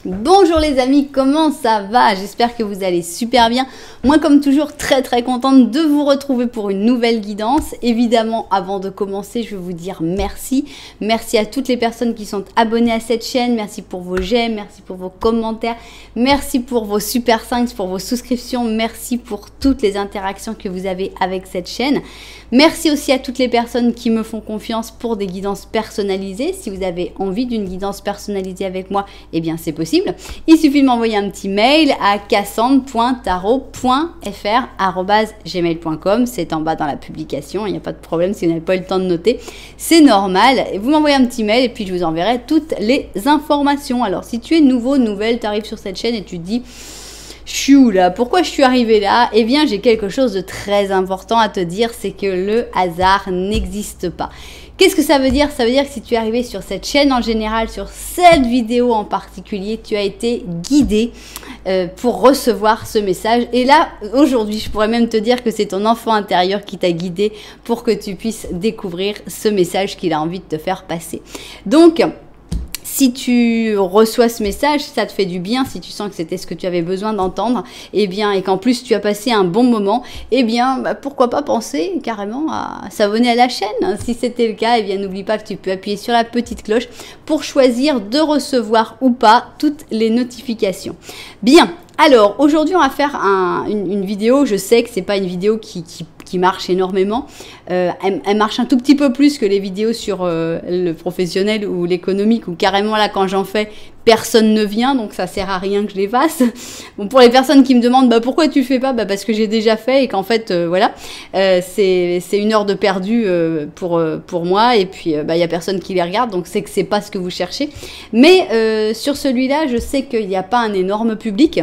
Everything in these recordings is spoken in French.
Bonjour les amis, comment ça va? J'espère que vous allez super bien. Moi comme toujours très contente de vous retrouver pour une nouvelle guidance. Évidemment avant de commencer je vais vous dire merci. Merci à toutes les personnes qui sont abonnées à cette chaîne. Merci pour vos j'aime, merci pour vos commentaires. Merci pour vos super thanks, pour vos souscriptions. Merci pour toutes les interactions que vous avez avec cette chaîne. Merci aussi à toutes les personnes qui me font confiance pour des guidances personnalisées. Si vous avez envie d'une guidance personnalisée avec moi, eh bien c'est possible. Il suffit de m'envoyer un petit mail à cassandre.tarot.fr@gmail.com. C'est en bas dans la publication, il n'y a pas de problème si vous n'avez pas eu le temps de noter. C'est normal. Vous m'envoyez un petit mail et puis je vous enverrai toutes les informations. Alors si tu es nouveau, nouvelle, tu arrives sur cette chaîne et tu te dis... Je suis où là? Pourquoi je suis arrivée là? Eh bien, j'ai quelque chose de très important à te dire, c'est que le hasard n'existe pas. Qu'est-ce que ça veut dire? Ça veut dire que si tu es arrivé sur cette chaîne en général, sur cette vidéo en particulier, tu as été guidé pour recevoir ce message. Et là, aujourd'hui, je pourrais même te dire que c'est ton enfant intérieur qui t'a guidé pour que tu puisses découvrir ce message qu'il a envie de te faire passer. Donc, si tu reçois ce message, ça te fait du bien, si tu sens que c'était ce que tu avais besoin d'entendre, eh bien, et qu'en plus tu as passé un bon moment, eh bien, pourquoi pas penser carrément à s'abonner à la chaîne. Si c'était le cas, eh bien, n'oublie pas que tu peux appuyer sur la petite cloche pour choisir de recevoir ou pas toutes les notifications. Bien. Alors, aujourd'hui, on va faire une vidéo. Je sais que c'est pas une vidéo qui marche énormément. Elle marche un tout petit peu plus que les vidéos sur le professionnel ou l'économique, où carrément là, quand j'en fais, personne ne vient, donc ça sert à rien que je les fasse. Bon, pour les personnes qui me demandent pourquoi tu fais pas, parce que j'ai déjà fait et qu'en fait, voilà, c'est une heure de perdu pour moi, et puis il y a personne qui les regarde, donc c'est que c'est pas ce que vous cherchez. Mais sur celui-là, je sais qu'il n'y a pas un énorme public.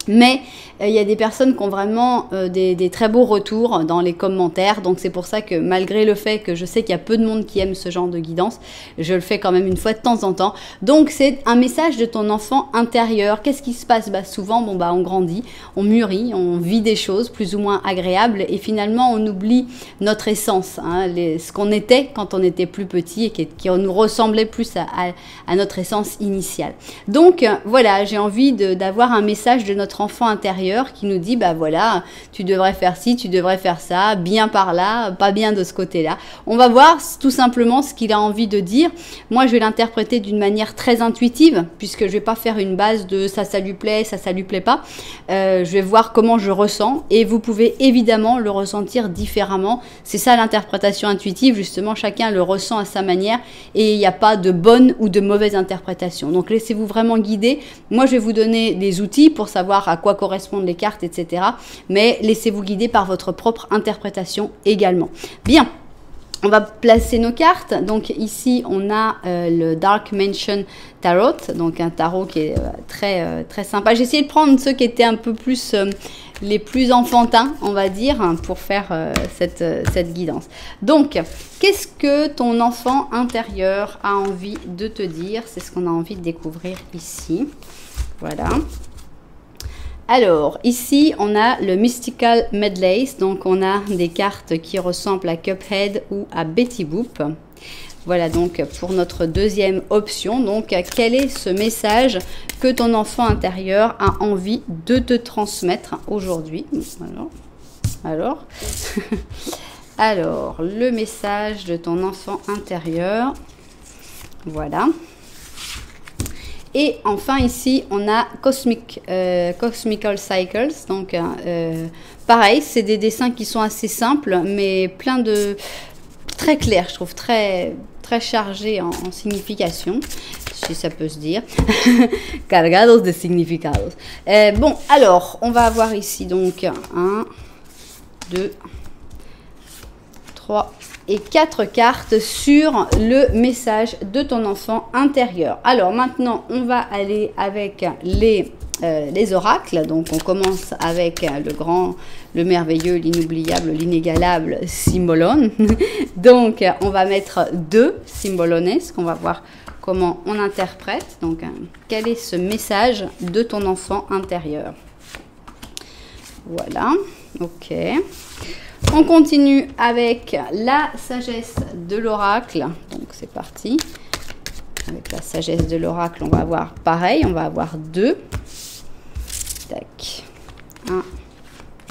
Mais il y a des personnes qui ont vraiment des très beaux retours dans les commentaires. Donc c'est pour ça que malgré le fait que je sais qu'il y a peu de monde qui aime ce genre de guidance, je le fais quand même une fois de temps en temps. Donc c'est un message de ton enfant intérieur. Qu'est-ce qui se passe? Souvent, on grandit, on mûrit, on vit des choses plus ou moins agréables et finalement on oublie notre essence, hein, ce qu'on était quand on était plus petit et qui nous ressemblait plus à notre essence initiale. Donc voilà, j'ai envie d'avoir un message de notre enfant intérieur qui nous dit voilà, tu devrais faire ci, tu devrais faire ça, bien par là, pas bien de ce côté-là. On va voir tout simplement ce qu'il a envie de dire. Moi, je vais l'interpréter d'une manière très intuitive, puisque je vais pas faire une base de ça lui plaît, ça lui plaît pas. Je vais voir comment je ressens et vous pouvez évidemment le ressentir différemment. C'est ça l'interprétation intuitive, justement, chacun le ressent à sa manière et il n'y a pas de bonne ou de mauvaise interprétation. Donc laissez-vous vraiment guider. Moi, je vais vous donner des outils pour savoir à quoi correspondent les cartes, etc. Mais laissez-vous guider par votre propre interprétation également. Bien, on va placer nos cartes. Donc ici, on a le Dark Mansion Tarot, donc un tarot qui est très sympa. J'ai essayé de prendre ceux qui étaient un peu plus... les plus enfantins, on va dire, pour faire cette guidance. Donc, qu'est-ce que ton enfant intérieur a envie de te dire? C'est ce qu'on a envie de découvrir ici. Voilà. Alors, ici, on a le Mystical Medley, donc on a des cartes qui ressemblent à Cuphead ou à Betty Boop. Voilà donc pour notre deuxième option. Donc, quel est ce message que ton enfant intérieur a envie de te transmettre aujourd'hui? Alors, le message de ton enfant intérieur. Voilà. Et enfin ici, on a Cosmical Cycles. Donc, pareil, c'est des dessins qui sont assez simples, mais plein de... très clairs, je trouve, très chargés en signification, si ça peut se dire. Cargados de significados. Bon, alors, on va avoir ici donc 1, 2, 3... et 4 cartes sur le message de ton enfant intérieur. Alors maintenant, on va aller avec les oracles. Donc on commence avec le merveilleux, l'inoubliable, l'inégalable Cymbalone. Donc on va mettre 2 Cymbalones qu'on va voir comment on interprète. Donc quel est ce message de ton enfant intérieur? Voilà, ok. On continue avec la sagesse de l'oracle. Donc c'est parti. Avec la sagesse de l'oracle, on va avoir pareil, on va avoir 2. Tac. 1,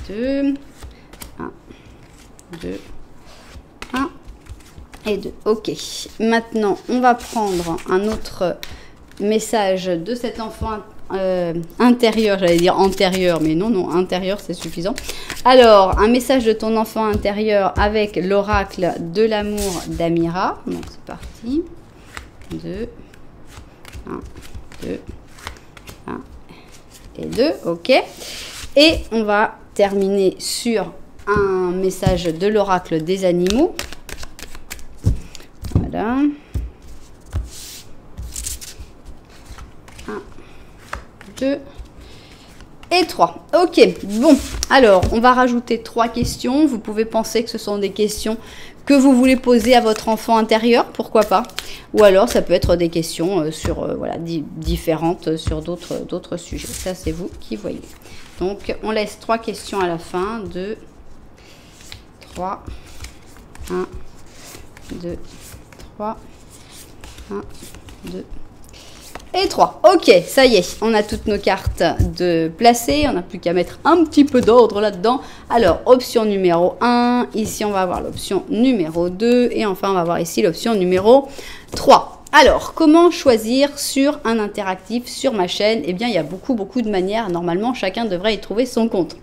2, 1, 2, 1 et 2. Ok. Maintenant, on va prendre un autre message de cet enfant intérieur, j'allais dire antérieur, mais non, intérieur, c'est suffisant. Alors, un message de ton enfant intérieur avec l'oracle de l'amour d'Amira. Donc, c'est parti. 2, 1, 2, 1 et 2, ok. Et on va terminer sur un message de l'oracle des animaux. Voilà. 1, 2 et 3. Ok, bon, alors on va rajouter 3 questions. Vous pouvez penser que ce sont des questions que vous voulez poser à votre enfant intérieur, pourquoi pas. Ou alors ça peut être des questions sur voilà, différentes sur d'autres sujets. Ça, c'est vous qui voyez. Donc, on laisse 3 questions à la fin. 2, 3, 1, 2, 3, 1, 2 et 3. Ok, ça y est, on a toutes nos cartes de placer. On n'a plus qu'à mettre un petit peu d'ordre là-dedans. Alors, option numéro 1. Ici, on va avoir l'option numéro 2. Et enfin, on va voir ici l'option numéro 3. Alors, comment choisir sur un interactif sur ma chaîne? Eh bien, il y a beaucoup de manières. Normalement, chacun devrait y trouver son compte.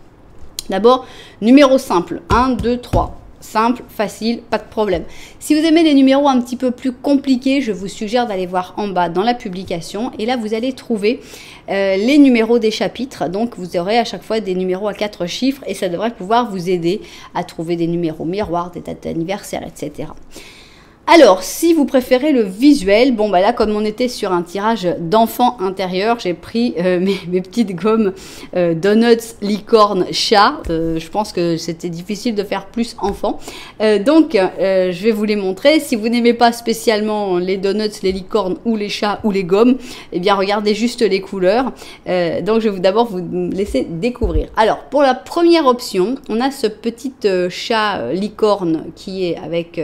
D'abord, numéro simple. 1, 2, 3. Simple, facile, pas de problème. Si vous aimez les numéros un petit peu plus compliqués, je vous suggère d'aller voir en bas dans la publication. Et là, vous allez trouver les numéros des chapitres. Donc, vous aurez à chaque fois des numéros à 4 chiffres et ça devrait pouvoir vous aider à trouver des numéros miroirs, des dates d'anniversaire, etc. Alors, si vous préférez le visuel, bon bah là comme on était sur un tirage d'enfant intérieur, j'ai pris mes petites gommes donuts, licorne, chat. Je pense que c'était difficile de faire plus enfant. Donc, je vais vous les montrer. Si vous n'aimez pas spécialement les donuts, les licornes ou les chats ou les gommes, eh bien regardez juste les couleurs. Donc, je vais d'abord vous laisser découvrir. Alors, pour la première option, on a ce petit chat licorne qui est avec...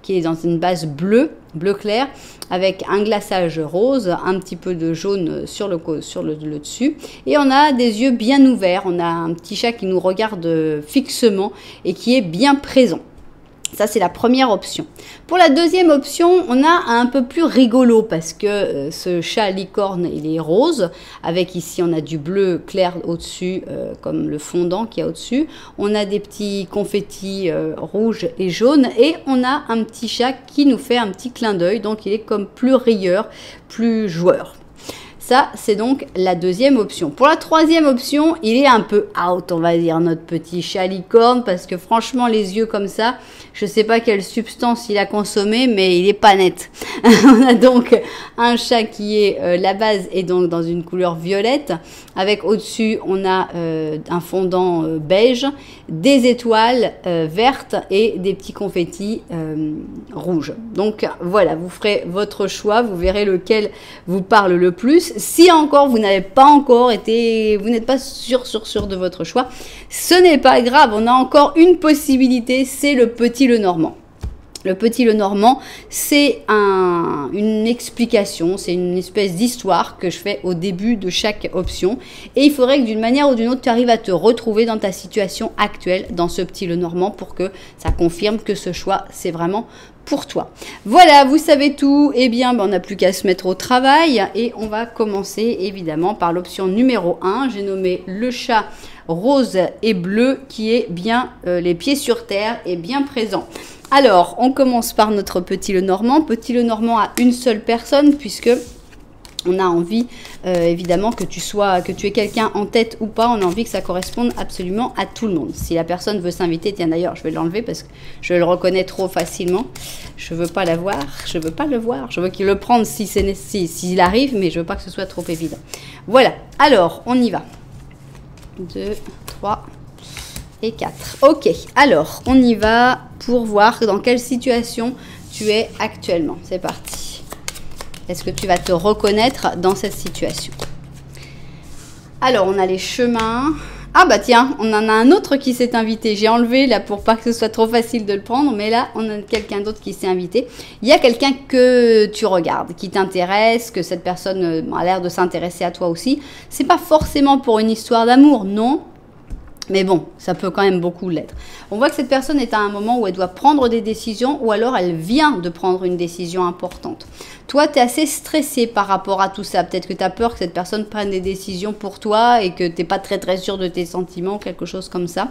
qui est dans une base bleu clair, avec un glaçage rose, un petit peu de jaune sur le dessus. Et on a des yeux bien ouverts, on a un petit chat qui nous regarde fixement et qui est bien présent. Ça, c'est la première option. Pour la deuxième option, on a un peu plus rigolo parce que ce chat licorne, il est rose. Avec ici, on a du bleu clair au-dessus, comme le fondant qu'il y a au-dessus. On a des petits confettis rouges et jaunes. Et on a un petit chat qui nous fait un petit clin d'œil. Donc, il est comme plus rieur, plus joueur. Ça, c'est donc la deuxième option. Pour la troisième option, il est un peu out, on va dire, notre petit chat licorne, parce que franchement, les yeux comme ça, je ne sais pas quelle substance il a consommé, mais il n'est pas net. On a donc un chat qui est, la base est donc dans une couleur violette, avec au-dessus, on a un fondant beige, des étoiles vertes et des petits confettis rouges. Donc voilà, vous ferez votre choix, vous verrez lequel vous parle le plus. Si encore vous n'avez pas encore été, vous n'êtes pas sûr de votre choix, ce n'est pas grave, on a encore une possibilité, c'est le petit Lenormand. Le petit Lenormand, c'est une explication, c'est une espèce d'histoire que je fais au début de chaque option. Et il faudrait que d'une manière ou d'une autre, tu arrives à te retrouver dans ta situation actuelle, dans ce petit Lenormand, pour que ça confirme que ce choix, c'est vraiment pour toi. Voilà, vous savez tout. Eh bien, on n'a plus qu'à se mettre au travail. Et on va commencer évidemment par l'option numéro 1. J'ai nommé le chat rose et bleu qui est bien les pieds sur terre et bien présent. Alors, on commence par notre petit Lenormand. Petit Lenormand à une seule personne puisque on a envie, évidemment, que tu aies quelqu'un en tête ou pas, on a envie que ça corresponde absolument à tout le monde. Si la personne veut s'inviter, tiens d'ailleurs, je vais l'enlever parce que je le reconnais trop facilement. Je veux pas la voir, je veux pas le voir. Je veux qu'il le prenne s'il arrive, mais je veux pas que ce soit trop évident. Voilà, alors, on y va. 2, 3 et 4. Ok, alors, on y va pour voir dans quelle situation tu es actuellement. C'est parti. Est-ce que tu vas te reconnaître dans cette situation? Alors, on a les chemins, Ah bah tiens, on en a un autre qui s'est invité. J'ai enlevé là pour pas que ce soit trop facile de le prendre, mais là on a quelqu'un d'autre qui s'est invité. Il y a quelqu'un que tu regardes, qui t'intéresse, que cette personne a l'air de s'intéresser à toi aussi. C'est pas forcément pour une histoire d'amour, non. Mais bon, ça peut quand même beaucoup l'être. On voit que cette personne est à un moment où elle doit prendre des décisions ou alors elle vient de prendre une décision importante. Toi, tu es assez stressé par rapport à tout ça. Peut-être que tu as peur que cette personne prenne des décisions pour toi et que tu n'es pas très sûr de tes sentiments, quelque chose comme ça.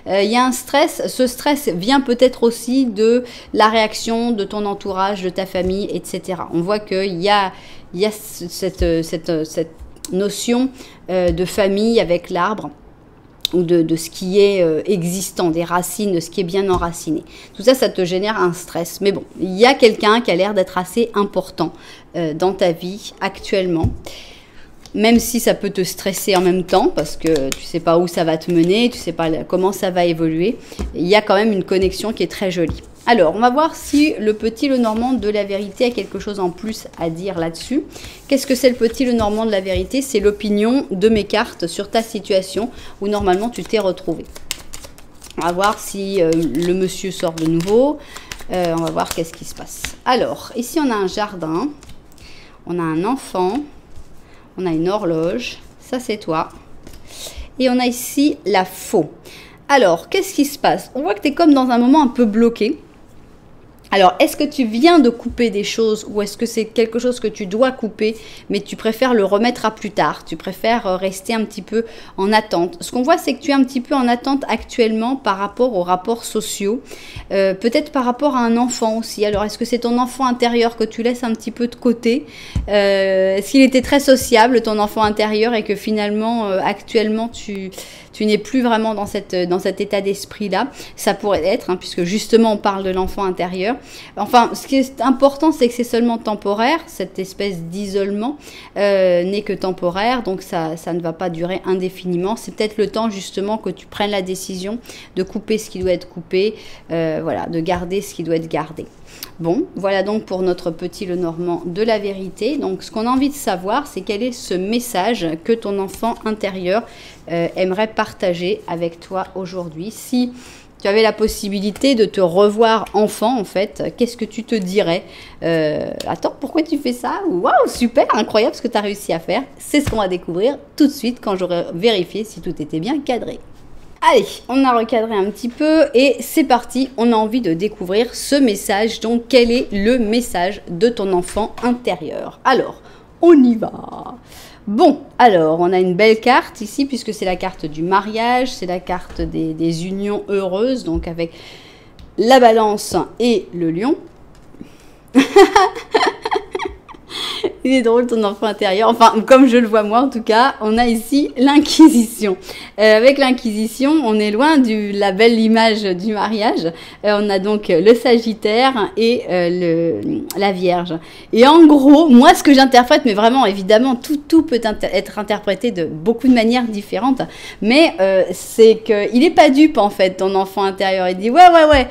Il y a un stress. Ce stress vient peut-être aussi de la réaction de ton entourage, de ta famille, etc. On voit qu'il y a cette notion de famille avec l'arbre, ou de ce qui est existant, des racines, de ce qui est bien enraciné. Tout ça, ça te génère un stress. Mais bon, il y a quelqu'un qui a l'air d'être assez important dans ta vie actuellement. Même si ça peut te stresser en même temps, parce que tu ne sais pas où ça va te mener, tu ne sais pas comment ça va évoluer, il y a quand même une connexion qui est très jolie. Alors, on va voir si le petit Lenormand de la vérité a quelque chose en plus à dire là-dessus. Qu'est-ce que c'est le petit Lenormand de la vérité? C'est l'opinion de mes cartes sur ta situation où normalement tu t'es retrouvé. On va voir si le monsieur sort de nouveau. On va voir qu'est-ce qui se passe. Alors, ici on a un jardin, on a un enfant, on a une horloge, ça c'est toi. Et on a ici la faux. Alors, qu'est-ce qui se passe? On voit que tu es comme dans un moment un peu bloqué. Alors, est-ce que tu viens de couper des choses ou est-ce que c'est quelque chose que tu dois couper, mais tu préfères le remettre à plus tard? Tu préfères rester un petit peu en attente. Ce qu'on voit, c'est que tu es un petit peu en attente actuellement par rapport aux rapports sociaux, peut-être par rapport à un enfant aussi. Alors, est-ce que c'est ton enfant intérieur que tu laisses un petit peu de côté? Est-ce qu'il était très sociable, ton enfant intérieur, et que finalement, actuellement, tu n'es plus vraiment dans cet état d'esprit-là? Ça pourrait être, hein, puisque justement, on parle de l'enfant intérieur. Enfin, ce qui est important, c'est que c'est seulement temporaire. Cette espèce d'isolement n'est que temporaire, donc ça ne va pas durer indéfiniment. C'est peut-être le temps justement que tu prennes la décision de couper ce qui doit être coupé, voilà, de garder ce qui doit être gardé. Bon, voilà donc pour notre petit Lenormand de la vérité. Donc, ce qu'on a envie de savoir, c'est quel est ce message que ton enfant intérieur aimerait partager avec toi aujourd'hui. Si tu avais la possibilité de te revoir enfant, en fait, qu'est-ce que tu te dirais? Attends, pourquoi tu fais ça? Waouh, super, incroyable ce que tu as réussi à faire. C'est ce qu'on va découvrir tout de suite quand j'aurai vérifié si tout était bien cadré. Allez, on a recadré un petit peu et c'est parti, on a envie de découvrir ce message. Donc, quel est le message de ton enfant intérieur? Alors, on y va. Bon, alors, on a une belle carte ici, puisque c'est la carte du mariage, c'est la carte des unions heureuses, donc avec la balance et le lion. Il est drôle ton enfant intérieur, enfin comme je le vois moi en tout cas. On a ici l'Inquisition. Avec l'Inquisition, on est loin de la belle image du mariage. On a donc le Sagittaire et la Vierge. Et en gros, moi ce que j'interprète, mais vraiment évidemment tout peut être interprété de beaucoup de manières différentes, mais c'est qu'il n'est pas dupe en fait, ton enfant intérieur. Il dit ouais.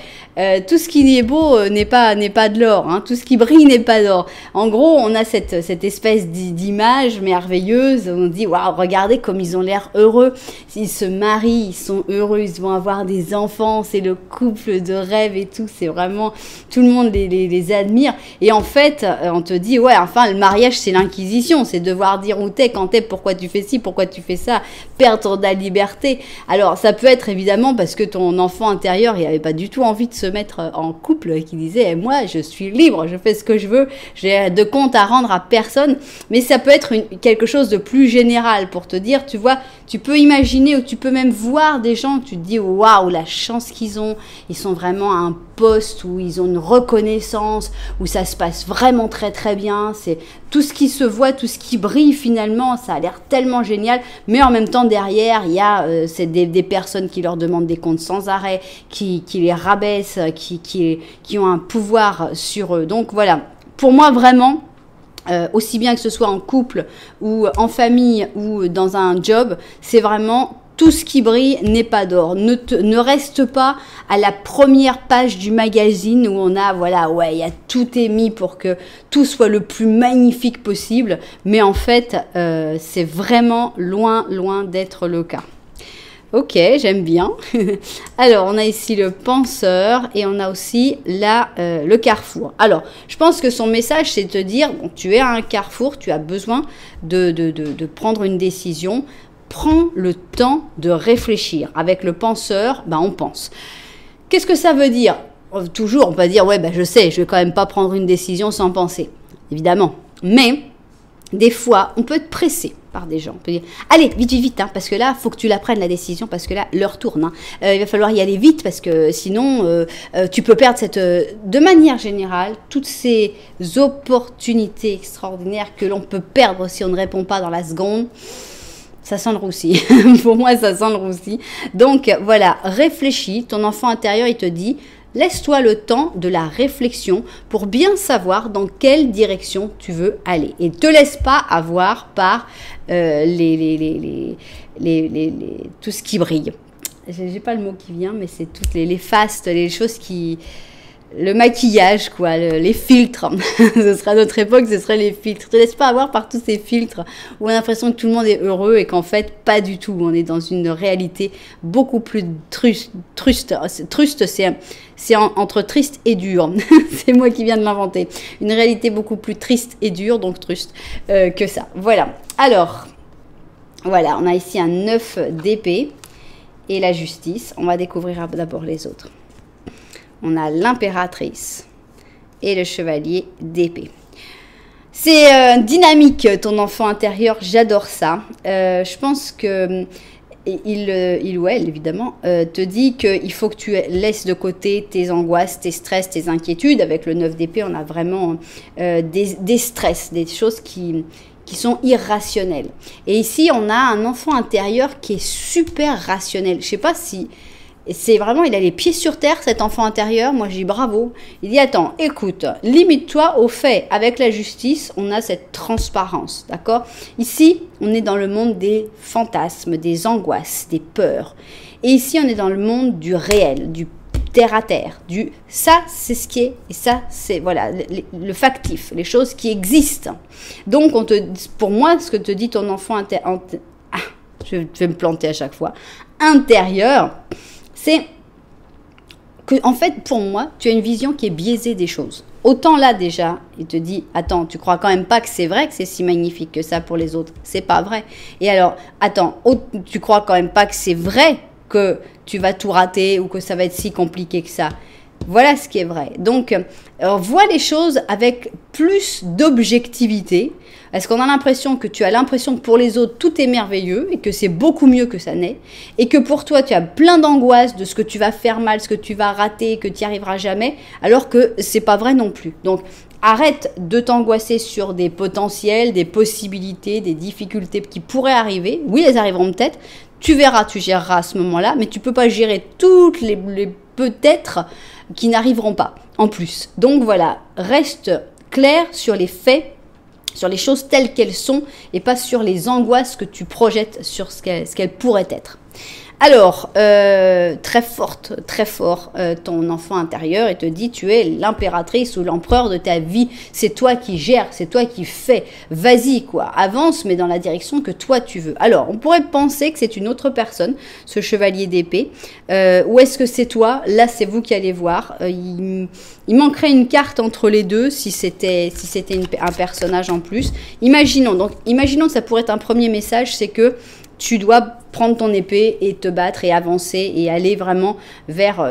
Tout ce qui est beau n'est pas de l'or, hein. Tout ce qui brille n'est pas d'or. En gros, on a cette espèce d'image merveilleuse. On dit waouh, regardez comme ils ont l'air heureux. Ils se marient, ils sont heureux, ils vont avoir des enfants. C'est le couple de rêve et tout. C'est vraiment tout le monde les admire. Et en fait, on te dit ouais, enfin le mariage c'est l'inquisition, c'est devoir dire où t'es, quand t'es, pourquoi tu fais ci, pourquoi tu fais ça, perdre ta liberté. Alors ça peut être évidemment parce que ton enfant intérieur, il avait pas du tout envie de se mettre en couple, qui disait moi je suis libre, je fais ce que je veux, j'ai de compte à rendre à personne. Mais ça peut être quelque chose de plus général pour te dire, tu vois, tu peux imaginer ou tu peux même voir des gens, tu te dis waouh, la chance qu'ils ont, ils sont vraiment à un poste où ils ont une reconnaissance, où ça se passe vraiment très bien, c'est tout ce qui se voit, tout ce qui brille finalement, ça a l'air tellement génial, mais en même temps derrière il y a c'est des personnes qui leur demandent des comptes sans arrêt, qui les rabaissent, qui ont un pouvoir sur eux. Donc voilà, pour moi vraiment, aussi bien que ce soit en couple ou en famille ou dans un job, c'est vraiment tout ce qui brille n'est pas d'or. Ne reste pas à la première page du magazine où on a, voilà, ouais, il y a tout est mis pour que tout soit le plus magnifique possible. Mais en fait, c'est vraiment loin d'être le cas. Ok, j'aime bien. Alors, on a ici le penseur et on a aussi le carrefour. Alors, je pense que son message, c'est de te dire, bon, tu es à un carrefour, tu as besoin de prendre une décision. Prends le temps de réfléchir. Avec le penseur, ben, on pense. Qu'est-ce que ça veut dire? Toujours, on va dire, ouais, ben, je sais, je vais quand même pas prendre une décision sans penser. Évidemment. Mais, des fois, on peut être pressé par des gens. On peut dire, allez, vite, vite, vite, hein, parce que là, il faut que tu la prennes, la décision, parce que là, l'heure tourne. Hein. Il va falloir y aller vite, parce que sinon, tu peux perdre cette... de manière générale, toutes ces opportunités extraordinaires que l'on peut perdre si on ne répond pas dans la seconde, ça sent le roussi. Pour moi, ça sent le roussi. Donc, voilà, réfléchis. Ton enfant intérieur, il te dit... Laisse-toi le temps de la réflexion pour bien savoir dans quelle direction tu veux aller. Et ne te laisse pas avoir par tout ce qui brille. J'ai pas le mot qui vient, mais c'est toutes les fastes, les choses qui... Le maquillage, quoi, les filtres. Ce sera notre époque, ce serait les filtres. Ne te laisse pas avoir par tous ces filtres où on a l'impression que tout le monde est heureux et qu'en fait, pas du tout. On est dans une réalité beaucoup plus truste. Truste, c'est entre triste et dur. C'est moi qui viens de l'inventer. Une réalité beaucoup plus triste et dure, donc truste, que ça. Voilà. Alors, voilà, on a ici un 9 d'épée et la justice. On va découvrir d'abord les autres. On a l'impératrice et le chevalier d'épée. C'est dynamique, ton enfant intérieur, j'adore ça. Je pense que il ou elle, évidemment, te dit qu'il faut que tu laisses de côté tes angoisses, tes stress, tes inquiétudes. Avec le 9 d'épée, on a vraiment des stress, des choses qui sont irrationnelles. Et ici, on a un enfant intérieur qui est super rationnel. Je ne sais pas si... C'est vraiment, il a les pieds sur terre, cet enfant intérieur. Moi, je dis bravo. Il dit, attends, écoute, limite-toi aux faits. Avec la justice, on a cette transparence, d'accord? Ici, on est dans le monde des fantasmes, des angoisses, des peurs. Et ici, on est dans le monde du réel, du terre à terre, du ça, c'est ce qui est, et ça, c'est, voilà, le factif, les choses qui existent. Donc, pour moi, ce que te dit ton enfant intérieur, je vais me planter à chaque fois, intérieur, c'est que, en fait, pour moi, tu as une vision qui est biaisée des choses. Autant là, déjà, il te dit, attends, tu crois quand même pas que c'est vrai que c'est si magnifique que ça pour les autres? C'est pas vrai. Et alors, attends, tu crois quand même pas que c'est vrai que tu vas tout rater ou que ça va être si compliqué que ça? Voilà ce qui est vrai. Donc, vois les choses avec plus d'objectivité. Est-ce qu'on a l'impression que tu as l'impression que pour les autres, tout est merveilleux et que c'est beaucoup mieux que ça n'est, et que pour toi, tu as plein d'angoisse de ce que tu vas faire mal, ce que tu vas rater, que tu n'y arriveras jamais, alors que c'est pas vrai non plus. Donc, arrête de t'angoisser sur des potentiels, des possibilités, des difficultés qui pourraient arriver. Oui, elles arriveront peut-être. Tu verras, tu géreras à ce moment-là, mais tu peux pas gérer toutes les peut-être qui n'arriveront pas en plus. Donc voilà, reste clair sur les faits, sur les choses telles qu'elles sont et pas sur les angoisses que tu projettes sur ce qu'elles pourraient être. Alors, très fort, ton enfant intérieur, il te dit, tu es l'impératrice ou l'empereur de ta vie, c'est toi qui gères, c'est toi qui fais, vas-y quoi, avance mais dans la direction que toi tu veux. Alors, on pourrait penser que c'est une autre personne, ce chevalier d'épée, ou est-ce que c'est toi? Là, c'est vous qui allez voir, il manquerait une carte entre les deux si c'était un personnage en plus. Imaginons que ça pourrait être un premier message, c'est que tu dois prendre ton épée et te battre et avancer et aller vraiment vers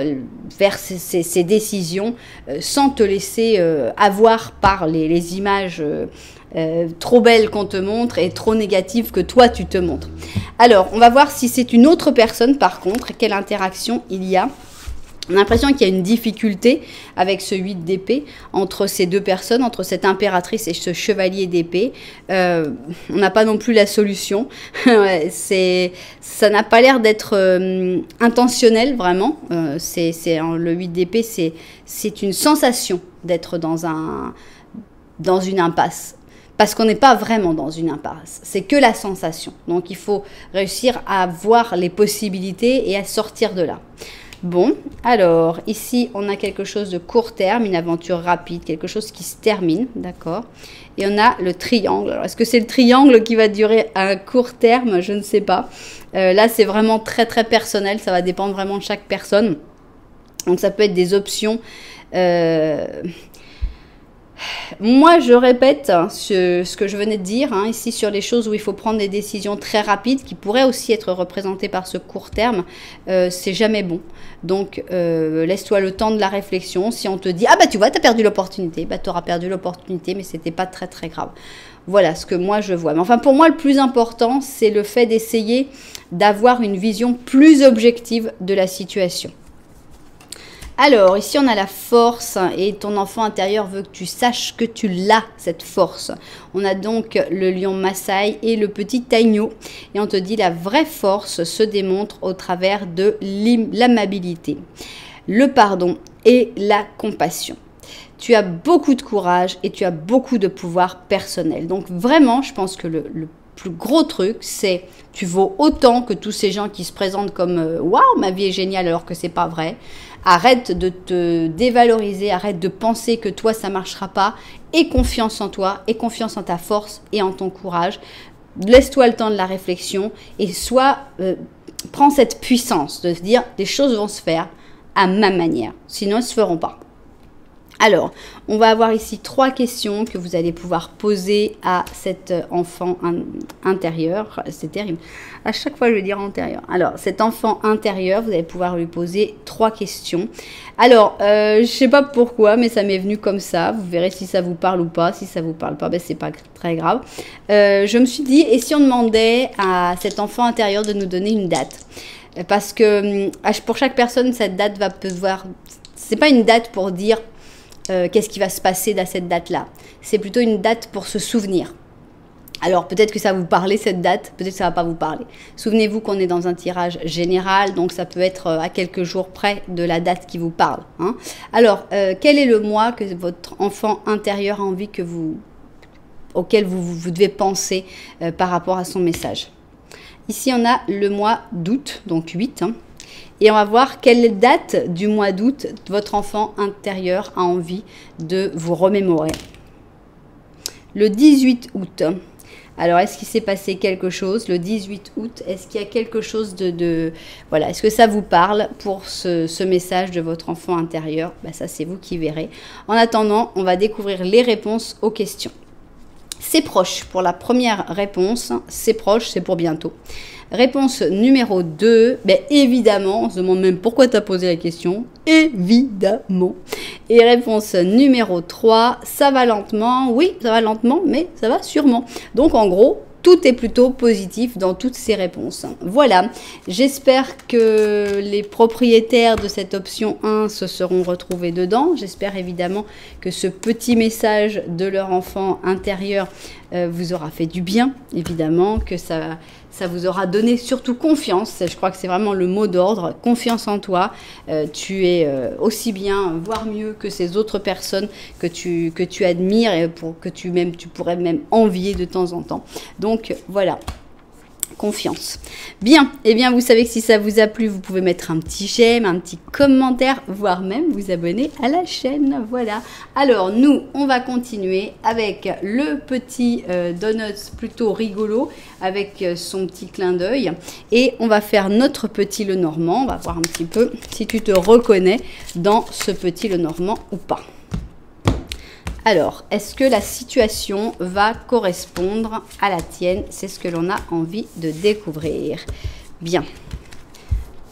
ces décisions sans te laisser avoir par les images trop belles qu'on te montre et trop négatives que toi tu te montres. Alors, on va voir si c'est une autre personne par contre, quelle interaction il y a. On a l'impression qu'il y a une difficulté avec ce 8 d'épée entre ces deux personnes, entre cette impératrice et ce chevalier d'épée. On n'a pas non plus la solution. Ça n'a pas l'air d'être intentionnel, vraiment. Le 8 d'épée, c'est une sensation d'être dans une impasse. Parce qu'on n'est pas vraiment dans une impasse, c'est que la sensation. Donc il faut réussir à voir les possibilités et à sortir de là. Bon, alors, ici, on a quelque chose de court terme, une aventure rapide, quelque chose qui se termine, d'accord? Et on a le triangle. Alors, est-ce que c'est le triangle qui va durer à court terme? Je ne sais pas. Là, c'est vraiment très, très personnel. Ça va dépendre vraiment de chaque personne. Donc, ça peut être des options. Moi, je répète ce que je venais de dire ici sur les choses où il faut prendre des décisions très rapides qui pourraient aussi être représentées par ce court terme. C'est jamais bon. Donc, laisse-toi le temps de la réflexion. Si on te dit « Ah bah tu vois, tu as perdu l'opportunité », bah tu auras perdu l'opportunité, mais c'était pas très très grave. Voilà ce que moi je vois. Mais enfin, pour moi, le plus important, c'est le fait d'essayer d'avoir une vision plus objective de la situation. Alors, ici, on a la force et ton enfant intérieur veut que tu saches que tu l'as, cette force. On a donc le lion Maasai et le petit Taïno. Et on te dit la vraie force se démontre au travers de l'amabilité, le pardon et la compassion. Tu as beaucoup de courage et tu as beaucoup de pouvoir personnel. Donc vraiment, je pense que le plus gros truc, c'est tu vaux autant que tous ces gens qui se présentent comme waouh, ma vie est géniale alors que c'est pas vrai. Arrête de te dévaloriser, arrête de penser que toi ça marchera pas. Aie confiance en toi, aie confiance en ta force et en ton courage. Laisse-toi le temps de la réflexion et prends cette puissance de se dire des choses vont se faire à ma manière, sinon elles ne se feront pas. Alors, on va avoir ici 3 questions que vous allez pouvoir poser à cet enfant intérieur. C'est terrible. À chaque fois, je vais dire antérieur. Alors, cet enfant intérieur, vous allez pouvoir lui poser 3 questions. Alors, je ne sais pas pourquoi, mais ça m'est venu comme ça. Vous verrez si ça vous parle ou pas. Si ça vous parle pas, ben, c'est pas très grave. Je me suis dit, et si on demandait à cet enfant intérieur de nous donner une date? Parce que pour chaque personne, cette date va pouvoir... C'est pas une date pour dire... qu'est-ce qui va se passer à cette date-là. C'est plutôt une date pour se souvenir. Alors peut-être que ça va vous parler cette date, peut-être que ça ne va pas vous parler. Souvenez-vous qu'on est dans un tirage général, donc ça peut être à quelques jours près de la date qui vous parle. Alors, quel est le mois que votre enfant intérieur a envie auquel vous devez penser par rapport à son message? Ici, on a le mois d'août, donc 8. Et on va voir quelle date du mois d'août votre enfant intérieur a envie de vous remémorer. Le 18 août. Alors, est-ce qu'il s'est passé quelque chose le 18 août? Est-ce qu'il y a quelque chose voilà, est-ce que ça vous parle pour ce message de votre enfant intérieur? Ben, ça, c'est vous qui verrez. En attendant, on va découvrir les réponses aux questions. C'est proche pour la première réponse. C'est proche, c'est pour bientôt. Réponse numéro 2, ben évidemment, on se demande même pourquoi tu as posé la question, évidemment. Et réponse numéro 3, ça va lentement, oui, ça va lentement, mais ça va sûrement. Donc en gros, tout est plutôt positif dans toutes ces réponses. Voilà, j'espère que les propriétaires de cette option 1 se seront retrouvés dedans. J'espère évidemment que ce petit message de leur enfant intérieur vous aura fait du bien, évidemment, que ça vous aura donné surtout confiance. Je crois que c'est vraiment le mot d'ordre, confiance en toi. Tu es aussi bien, voire mieux que ces autres personnes que tu admires et que tu pourrais même envier de temps en temps. Donc voilà. Confiance. Bien, et bien vous savez que si ça vous a plu, vous pouvez mettre un petit j'aime, un petit commentaire, voire même vous abonner à la chaîne. Voilà. Alors nous, on va continuer avec le petit Donuts plutôt rigolo, avec son petit clin d'œil. Et on va faire notre petit Lenormand. On va voir un petit peu si tu te reconnais dans ce petit Lenormand ou pas. Alors, est-ce que la situation va correspondre à la tienne? C'est ce que l'on a envie de découvrir. Bien.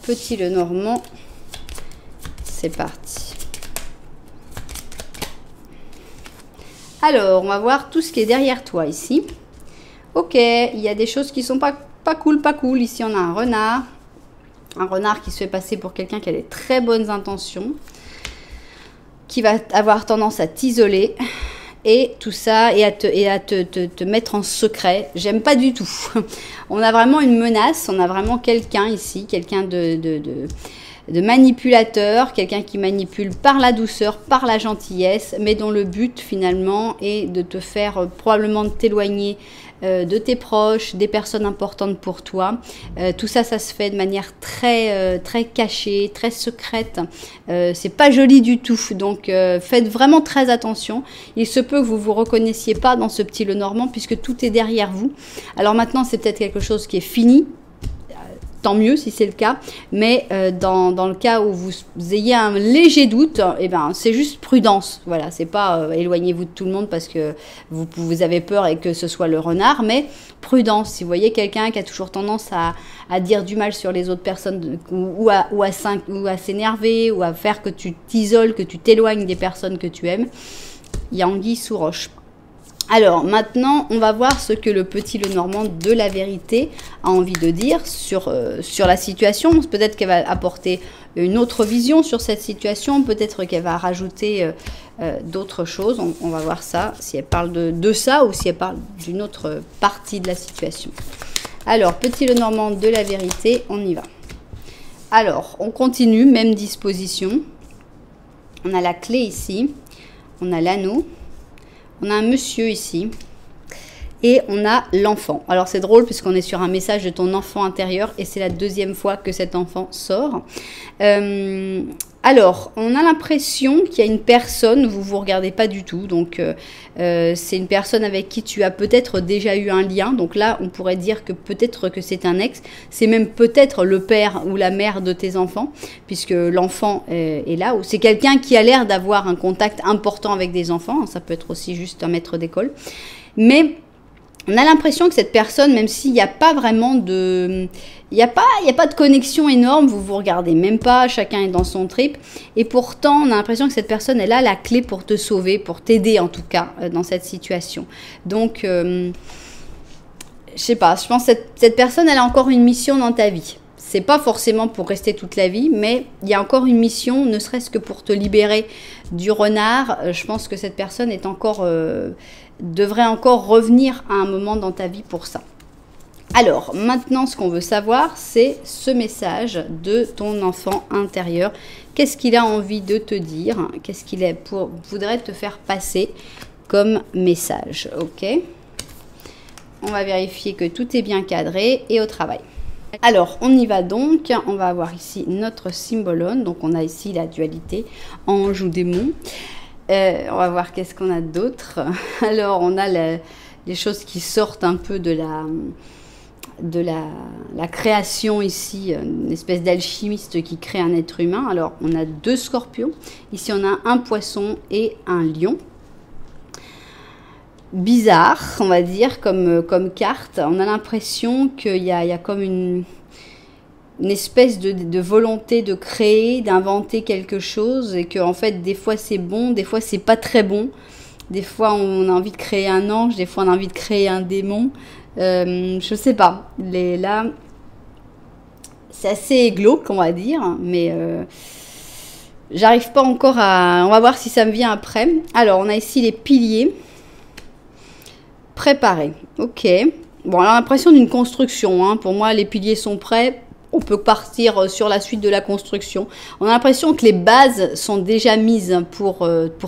Petit Lenormand, c'est parti. Alors, on va voir tout ce qui est derrière toi ici. Ok, il y a des choses qui sont pas cool, pas cool. Ici, on a un renard. Un renard qui se fait passer pour quelqu'un qui a des très bonnes intentions, qui va avoir tendance à t'isoler et tout ça, et à te mettre en secret. J'aime pas du tout. On a vraiment une menace, on a vraiment quelqu'un ici, quelqu'un manipulateur, quelqu'un qui manipule par la douceur, par la gentillesse, mais dont le but finalement est de te faire probablement t'éloigner de tes proches, des personnes importantes pour toi. Tout ça, ça se fait de manière très cachée, très secrète. C'est pas joli du tout. Donc, faites vraiment très attention. Il se peut que vous vous reconnaissiez pas dans ce petit Lenormand puisque tout est derrière vous. Alors maintenant, c'est peut-être quelque chose qui est fini. Tant mieux si c'est le cas, mais dans le cas où vous ayez un léger doute, eh ben, c'est juste prudence. Voilà, c'est pas éloignez-vous de tout le monde parce que vous avez peur et que ce soit le renard, mais prudence. Si vous voyez quelqu'un qui a toujours tendance à dire du mal sur les autres personnes ou à s'énerver ou à faire que tu t'isoles, que tu t'éloignes des personnes que tu aimes, il y a anguille sous roche. Alors, maintenant, on va voir ce que le petit Lenormand de la vérité a envie de dire sur la situation. Peut-être qu'elle va apporter une autre vision sur cette situation. Peut-être qu'elle va rajouter d'autres choses. On va voir ça, si elle parle de ça ou si elle parle d'une autre partie de la situation. Alors, petit Lenormand de la vérité, on y va. Alors, on continue, même disposition. On a la clé ici. On a l'anneau. On a un monsieur ici et on a l'enfant. Alors c'est drôle puisqu'on est sur un message de ton enfant intérieur et c'est la deuxième fois que cet enfant sort. Alors, on a l'impression qu'il y a une personne, vous ne vous regardez pas du tout, donc c'est une personne avec qui tu as peut-être déjà eu un lien. Donc là, on pourrait dire que peut-être que c'est un ex, c'est même peut-être le père ou la mère de tes enfants, puisque l'enfant est là, ou c'est quelqu'un qui a l'air d'avoir un contact important avec des enfants, ça peut être aussi juste un maître d'école. Mais on a l'impression que cette personne, même s'il n'y a pas vraiment de... Il n'y a pas de connexion énorme, vous vous regardez même pas, chacun est dans son trip. Et pourtant, on a l'impression que cette personne, elle a la clé pour te sauver, pour t'aider en tout cas, dans cette situation. Donc, je sais pas, je pense que cette personne, elle a encore une mission dans ta vie. C'est pas forcément pour rester toute la vie, mais il y a encore une mission, ne serait-ce que pour te libérer du renard. Je pense que cette personne est encore... devrait encore revenir à un moment dans ta vie pour ça. Alors, maintenant, ce qu'on veut savoir, c'est ce message de ton enfant intérieur. Qu'est-ce qu'il a envie de te dire? Qu'est-ce qu'il voudrait te faire passer comme message? Ok. On va vérifier que tout est bien cadré et au travail. Alors, on y va donc. On va avoir ici notre symbolone. Donc, on a ici la dualité ange ou démon. On va voir qu'est-ce qu'on a d'autre. Alors, on a les choses qui sortent un peu de la création ici, une espèce d'alchimiste qui crée un être humain. Alors, on a 2 scorpions. Ici, on a un poisson et un lion. Bizarre, on va dire, comme carte. On a l'impression qu'il y a comme une espèce de volonté de créer, d'inventer quelque chose et que en fait des fois c'est bon, des fois c'est pas très bon, des fois on a envie de créer un ange, des fois on a envie de créer un démon, je sais pas, là c'est assez glauque on va dire, mais j'arrive pas encore on va voir si ça me vient après. Alors on a ici les piliers préparés, ok, bon on a l'impression d'une construction, hein. Pour moi les piliers sont prêts. On peut partir sur la suite de la construction. On a l'impression que les bases sont déjà mises pour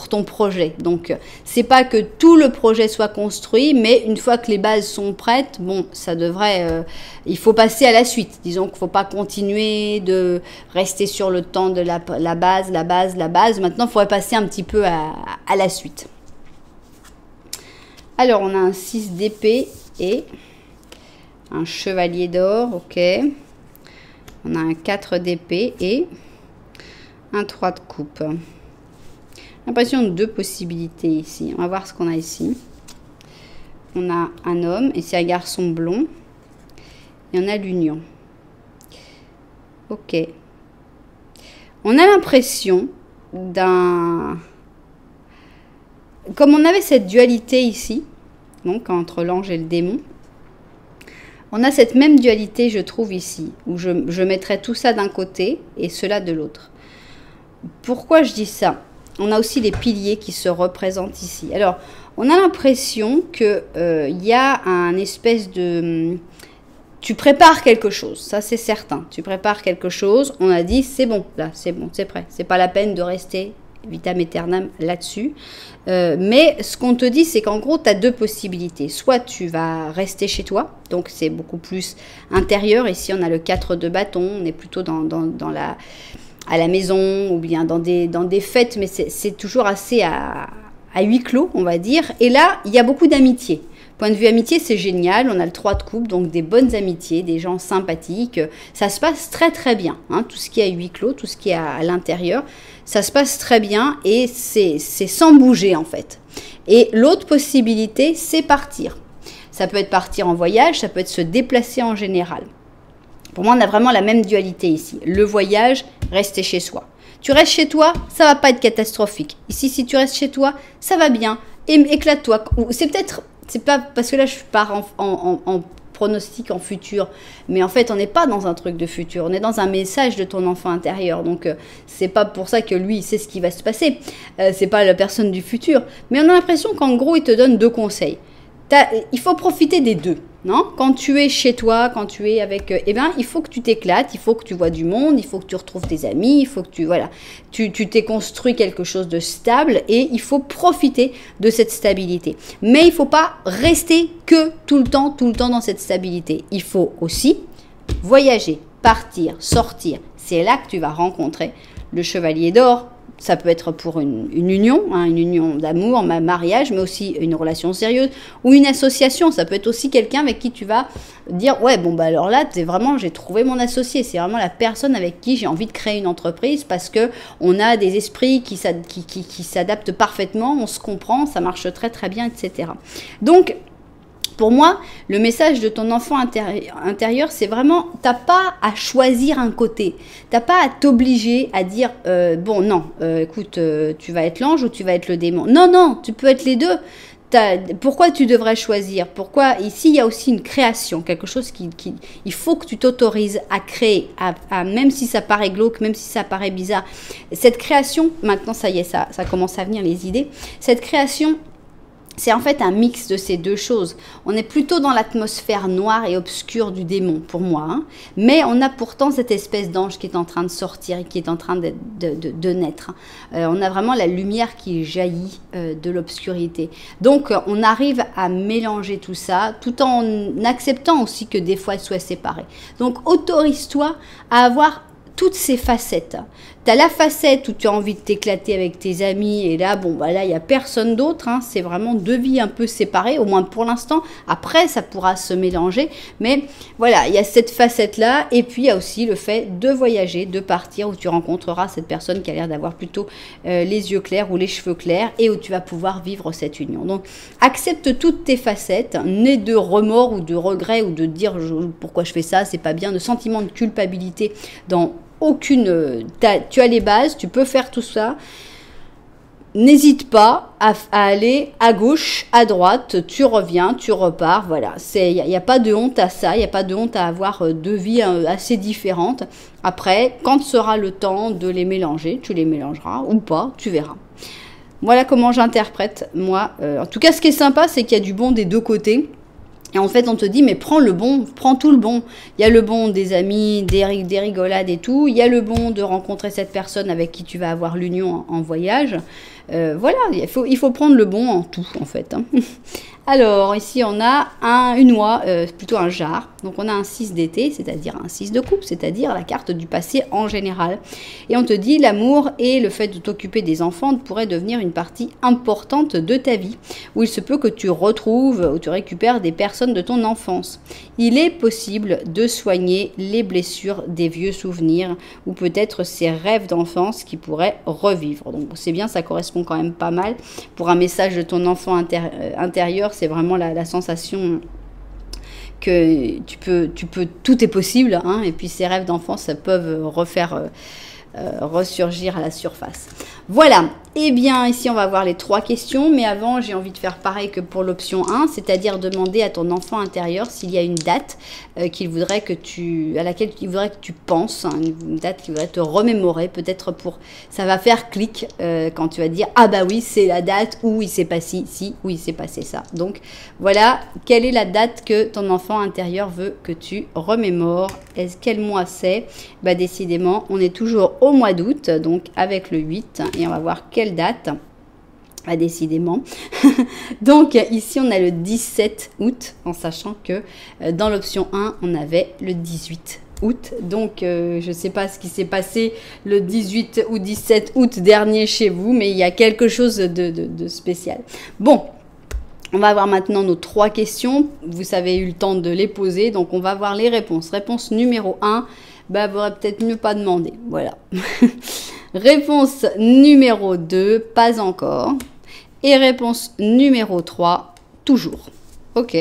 ton projet. Donc, c'est pas que tout le projet soit construit, mais une fois que les bases sont prêtes, bon, ça devrait... il faut passer à la suite. Disons qu'il ne faut pas continuer de rester sur le temps de la base. Maintenant, il faudrait passer un petit peu à la suite. Alors, on a un 6 d'épée et un chevalier d'or, ok. On a un 4 d'épée et un 3 de coupe. L'impression de 2 possibilités ici. On va voir ce qu'on a ici. On a un homme et c'est un garçon blond. Et on a l'union. Ok. On a l'impression d'un... Comme on avait cette dualité ici, donc entre l'ange et le démon, on a cette même dualité, je trouve, ici, où je mettrais tout ça d'un côté et cela de l'autre. Pourquoi je dis ça? On a aussi les piliers qui se représentent ici. Alors, on a l'impression qu'il y a un espèce de... tu prépares quelque chose, ça c'est certain. Tu prépares quelque chose, on a dit c'est bon, là c'est bon, c'est prêt. C'est pas la peine de rester vitam aeternam là-dessus. Mais ce qu'on te dit, c'est qu'en gros, tu as deux possibilités. Soit tu vas rester chez toi, donc c'est beaucoup plus intérieur. Ici, on a le 4 de bâton, on est plutôt à la maison ou bien dans des fêtes, mais c'est toujours assez à huis clos, on va dire. Et là, il y a beaucoup d'amitié. Point de vue amitié, c'est génial. On a le 3 de coupe, donc des bonnes amitiés, des gens sympathiques. Ça se passe très très bien. Hein. Tout ce qui est à huis clos, tout ce qui est à l'intérieur, ça se passe très bien et c'est sans bouger en fait. Et l'autre possibilité, c'est partir. Ça peut être partir en voyage, ça peut être se déplacer en général. Pour moi, on a vraiment la même dualité ici. Le voyage, rester chez soi. Tu restes chez toi, ça va pas être catastrophique. Ici, si tu restes chez toi, ça va bien. Éclate-toi. C'est pas parce que là, je pars en pronostic en futur. Mais en fait, on n'est pas dans un truc de futur. On est dans un message de ton enfant intérieur. Donc, c'est pas pour ça que lui, il sait ce qui va se passer. C'est pas la personne du futur. Mais on a l'impression qu'en gros, il te donne deux conseils. Il faut profiter des deux, non? Quand tu es chez toi, quand tu es avec... il faut que tu t'éclates, il faut que tu vois du monde, il faut que tu retrouves tes amis, il faut que tu t'es construit quelque chose de stable et il faut profiter de cette stabilité. Mais il ne faut pas rester que tout le temps dans cette stabilité. Il faut aussi voyager, partir, sortir. C'est là que tu vas rencontrer le chevalier d'or. Ça peut être pour une union, une union d'amour, un mariage, mais aussi une relation sérieuse ou une association. Ça peut être aussi quelqu'un avec qui tu vas dire « Ouais, bon, bah alors là, j'ai trouvé mon associé. C'est vraiment la personne avec qui j'ai envie de créer une entreprise parce qu'on a des esprits qui s'adaptent parfaitement, on se comprend, ça marche très très bien, etc. » Donc, pour moi, le message de ton enfant intérieur, c'est vraiment, t'as pas à choisir un côté. T'as pas à t'obliger à dire, écoute, tu vas être l'ange ou tu vas être le démon. Non, tu peux être les deux. Pourquoi tu devrais choisir? Pourquoi? Ici, il y a aussi une création, quelque chose il faut que tu t'autorises à créer, même si ça paraît glauque, même si ça paraît bizarre. Cette création, maintenant, ça y est, ça commence à venir les idées. Cette création, c'est en fait un mix de ces deux choses. On est plutôt dans l'atmosphère noire et obscure du démon, pour moi. Mais on a pourtant cette espèce d'ange qui est en train de sortir et qui est en train de naître. On a vraiment la lumière qui jaillit de l'obscurité. Donc, on arrive à mélanger tout ça, tout en acceptant aussi que des fois, elles soient séparées. Donc, autorise-toi à avoir toutes ces facettes. Tu as la facette où tu as envie de t'éclater avec tes amis et là, là, il n'y a personne d'autre. C'est vraiment deux vies un peu séparées, au moins pour l'instant. Après, ça pourra se mélanger. Mais voilà, il y a cette facette-là. Et puis, il y a aussi le fait de voyager, de partir, où tu rencontreras cette personne qui a l'air d'avoir plutôt les yeux clairs ou les cheveux clairs et où tu vas pouvoir vivre cette union. Donc, accepte toutes tes facettes, n'aie de remords ou de regrets ou de dire pourquoi je fais ça, c'est pas bien, de sentiment de culpabilité dans aucune... tu as les bases, tu peux faire tout ça. N'hésite pas à aller à gauche, à droite, tu reviens, tu repars, voilà. Il n'y a pas de honte à ça, il n'y a pas de honte à avoir deux vies assez différentes. Après, quand sera le temps de les mélanger, tu les mélangeras ou pas, tu verras. Voilà comment j'interprète, moi. En tout cas, ce qui est sympa, c'est qu'il y a du bon des deux côtés. Et en fait, on te dit, mais prends le bon, prends tout le bon. Il y a le bon des amis, des rigolades et tout. Il y a le bon de rencontrer cette personne avec qui tu vas avoir l'union en voyage. Voilà, il faut prendre le bon en tout, en fait. Alors, ici, on a une oie, plutôt un jar. Donc, on a un 6 d'été, c'est-à-dire un 6 de coupe, c'est-à-dire la carte du passé en général. Et on te dit, l'amour et le fait de t'occuper des enfants pourraient devenir une partie importante de ta vie, où il se peut que tu retrouves ou tu récupères des personnes de ton enfance. Il est possible de soigner les blessures des vieux souvenirs, ou peut-être ces rêves d'enfance qui pourraient revivre. Donc, c'est bien, ça correspond quand même pas mal. Pour un message de ton enfant intérieur, c'est vraiment la sensation que tout est possible, et puis ces rêves d'enfance peuvent ressurgir à la surface. Voilà, Eh bien, ici, on va voir les 3 questions, mais avant, j'ai envie de faire pareil que pour l'option 1, c'est-à-dire demander à ton enfant intérieur s'il y a une date qu'il voudrait à laquelle il voudrait que tu penses, hein, une date qu'il voudrait te remémorer, peut-être ça va faire clic quand tu vas dire, ah bah oui, c'est la date où il s'est passé ci, où il s'est passé ça. Donc, voilà, quelle est la date que ton enfant intérieur veut que tu remémores? Quel mois c'est? Bah, décidément, on est toujours au mois d'août, donc avec le 8, et on va voir quelle date. Ah, décidément. Donc ici on a le 17 août, en sachant que dans l'option 1 on avait le 18 août. Donc je ne sais pas ce qui s'est passé le 18 ou 17 août dernier chez vous, mais il y a quelque chose de spécial. Bon, on va voir maintenant nos 3 questions. Vous avez eu le temps de les poser, donc on va voir les réponses. Réponse numéro 1, bah, vous aurez peut-être mieux pas demander. Voilà. Réponse numéro 2, pas encore. Et réponse numéro 3, toujours. Ok.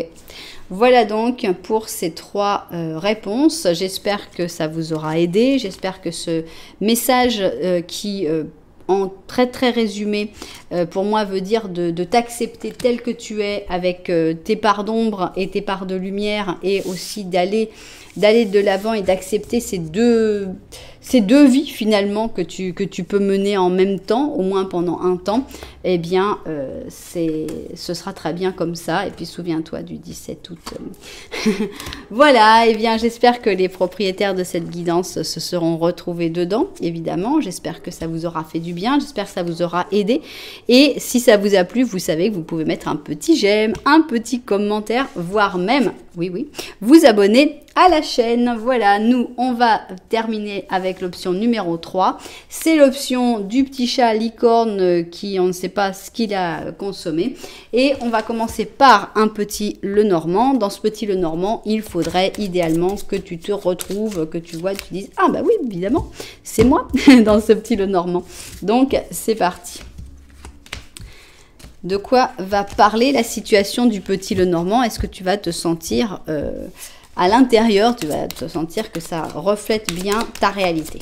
Voilà donc pour ces 3 réponses. J'espère que ça vous aura aidé. J'espère que ce message qui... en très très résumé, pour moi veut dire de t'accepter tel que tu es avec tes parts d'ombre et tes parts de lumière, et aussi d'aller de l'avant et d'accepter ces deux vies finalement que tu peux mener en même temps, au moins pendant un temps. Eh bien ce sera très bien comme ça. Et puis souviens-toi du 17 août. Voilà, et bien j'espère que les propriétaires de cette guidance se seront retrouvés dedans, évidemment. J'espère que ça vous aura fait du bien, j'espère que ça vous aura aidé. Et si ça vous a plu, vous savez que vous pouvez mettre un petit j'aime, un petit commentaire, voire même, oui, vous abonner à la chaîne. Voilà, nous on va terminer avec l'option numéro 3. C'est l'option du petit chat licorne qui, on ne sait pas ce qu'il a consommé. Et on va commencer par un petit Lenormand. Dans ce petit Lenormand, il faudrait idéalement que tu te retrouves, que tu vois, tu dises, ah bah oui, évidemment, c'est moi dans ce petit Lenormand. Donc c'est parti. De quoi va parler la situation du petit Lenormand? Est-ce que tu vas te sentir à l'intérieur, tu vas te sentir que ça reflète bien ta réalité?